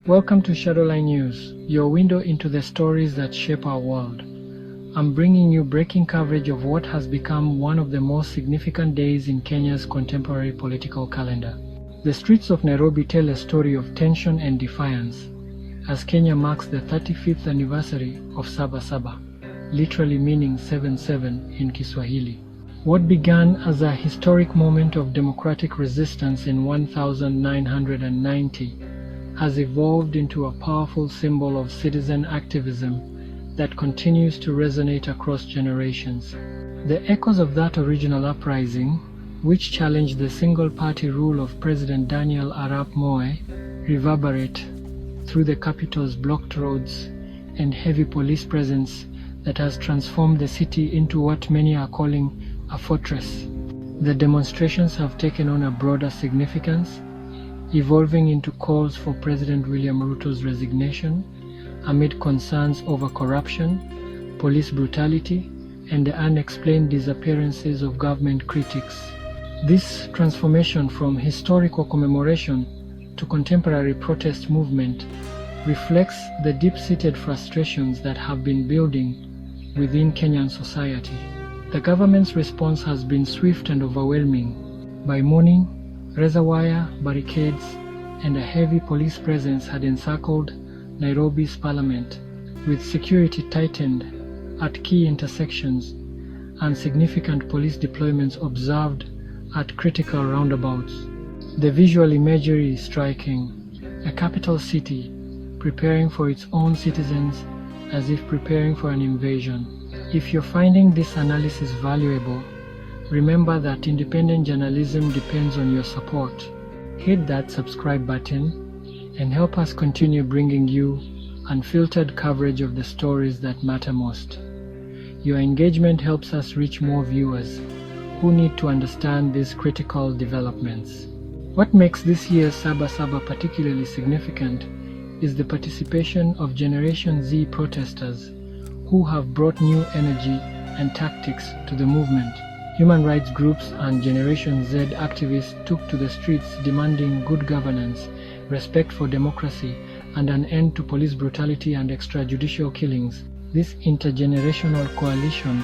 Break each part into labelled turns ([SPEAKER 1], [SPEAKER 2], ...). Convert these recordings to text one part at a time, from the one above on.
[SPEAKER 1] Welcome to Shadowline News, your window into the stories that shape our world. I'm bringing you breaking coverage of what has become one of the most significant days in Kenya's contemporary political calendar. The streets of Nairobi tell a story of tension and defiance, as Kenya marks the 35th anniversary of Saba Saba, literally meaning 7-7 in Kiswahili. What began as a historic moment of democratic resistance in 1990 has evolved into a powerful symbol of citizen activism that continues to resonate across generations. The echoes of that original uprising, which challenged the single-party rule of President Daniel Arap Moi, reverberate through the capital's blocked roads and heavy police presence that has transformed the city into what many are calling a fortress. The demonstrations have taken on a broader significance, evolving into calls for President William Ruto's resignation amid concerns over corruption, police brutality, and the unexplained disappearances of government critics. This transformation from historical commemoration to contemporary protest movement reflects the deep-seated frustrations that have been building within Kenyan society. The government's response has been swift and overwhelming. By morning, razor wire, barricades, and a heavy police presence had encircled Nairobi's parliament, with security tightened at key intersections and significant police deployments observed at critical roundabouts. The visual imagery is striking: a capital city preparing for its own citizens as if preparing for an invasion. If you're finding this analysis valuable, remember that independent journalism depends on your support. Hit that subscribe button and help us continue bringing you unfiltered coverage of the stories that matter most. Your engagement helps us reach more viewers who need to understand these critical developments. What makes this year's Saba Saba particularly significant is the participation of Generation Z protesters who have brought new energy and tactics to the movement. Human rights groups and Generation Z activists took to the streets demanding good governance, respect for democracy, and an end to police brutality and extrajudicial killings. This intergenerational coalition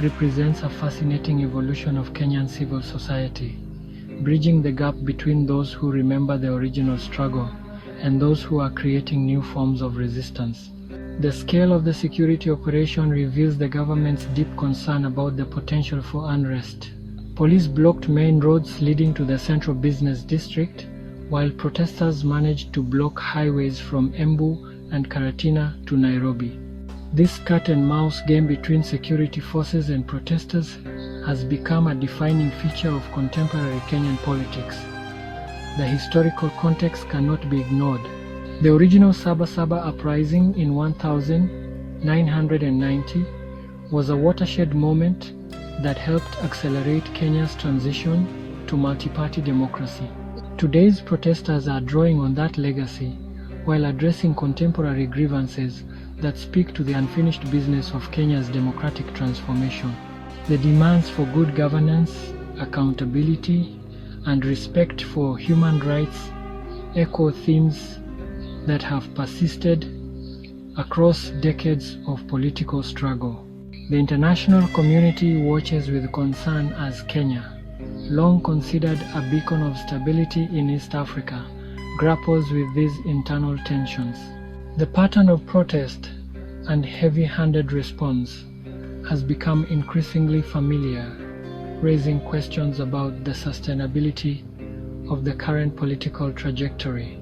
[SPEAKER 1] represents a fascinating evolution of Kenyan civil society, bridging the gap between those who remember the original struggle and those who are creating new forms of resistance. The scale of the security operation reveals the government's deep concern about the potential for unrest. Police blocked main roads leading to the central business district, while protesters managed to block highways from Embu and Karatina to Nairobi. This cat-and-mouse game between security forces and protesters has become a defining feature of contemporary Kenyan politics. The historical context cannot be ignored. The original Saba Saba uprising in 1990 was a watershed moment that helped accelerate Kenya's transition to multi-party democracy. Today's protesters are drawing on that legacy while addressing contemporary grievances that speak to the unfinished business of Kenya's democratic transformation. The demands for good governance, accountability, and respect for human rights echo themes that have persisted across decades of political struggle. The international community watches with concern as Kenya, long considered a beacon of stability in East Africa, grapples with these internal tensions. The pattern of protest and heavy-handed response has become increasingly familiar, raising questions about the sustainability of the current political trajectory.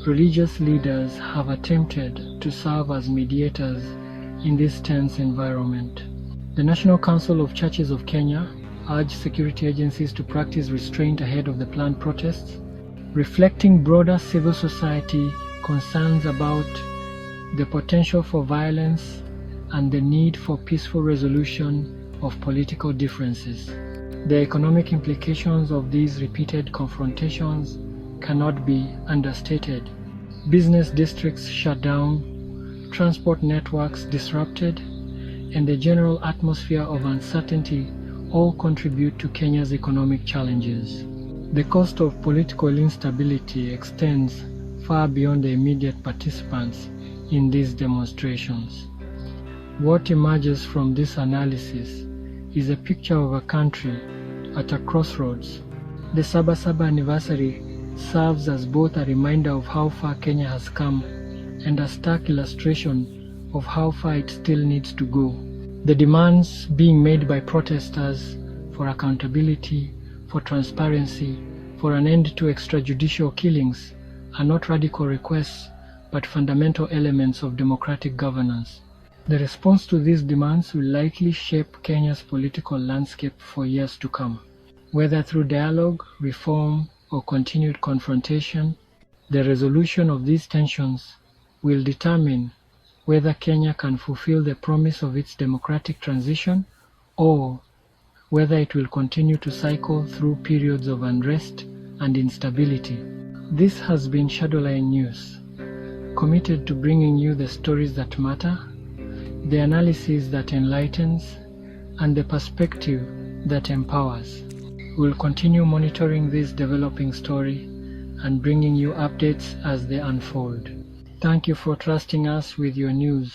[SPEAKER 1] Religious leaders have attempted to serve as mediators in this tense environment. The National Council of Churches of Kenya urged security agencies to practice restraint ahead of the planned protests, reflecting broader civil society concerns about the potential for violence and the need for peaceful resolution of political differences. The economic implications of these repeated confrontations cannot be understated. Business districts shut down, transport networks disrupted, and the general atmosphere of uncertainty all contribute to Kenya's economic challenges. The cost of political instability extends far beyond the immediate participants in these demonstrations. What emerges from this analysis is a picture of a country at a crossroads. The Saba Saba anniversary serves as both a reminder of how far Kenya has come and a stark illustration of how far it still needs to go. The demands being made by protesters for accountability, for transparency, for an end to extrajudicial killings are not radical requests but fundamental elements of democratic governance. The response to these demands will likely shape Kenya's political landscape for years to come. Whether through dialogue, reform, or continued confrontation, the resolution of these tensions will determine whether Kenya can fulfill the promise of its democratic transition or whether it will continue to cycle through periods of unrest and instability. This has been Shadowline News, committed to bringing you the stories that matter, the analysis that enlightens, and the perspective that empowers. We'll continue monitoring this developing story and bringing you updates as they unfold. Thank you for trusting us with your news.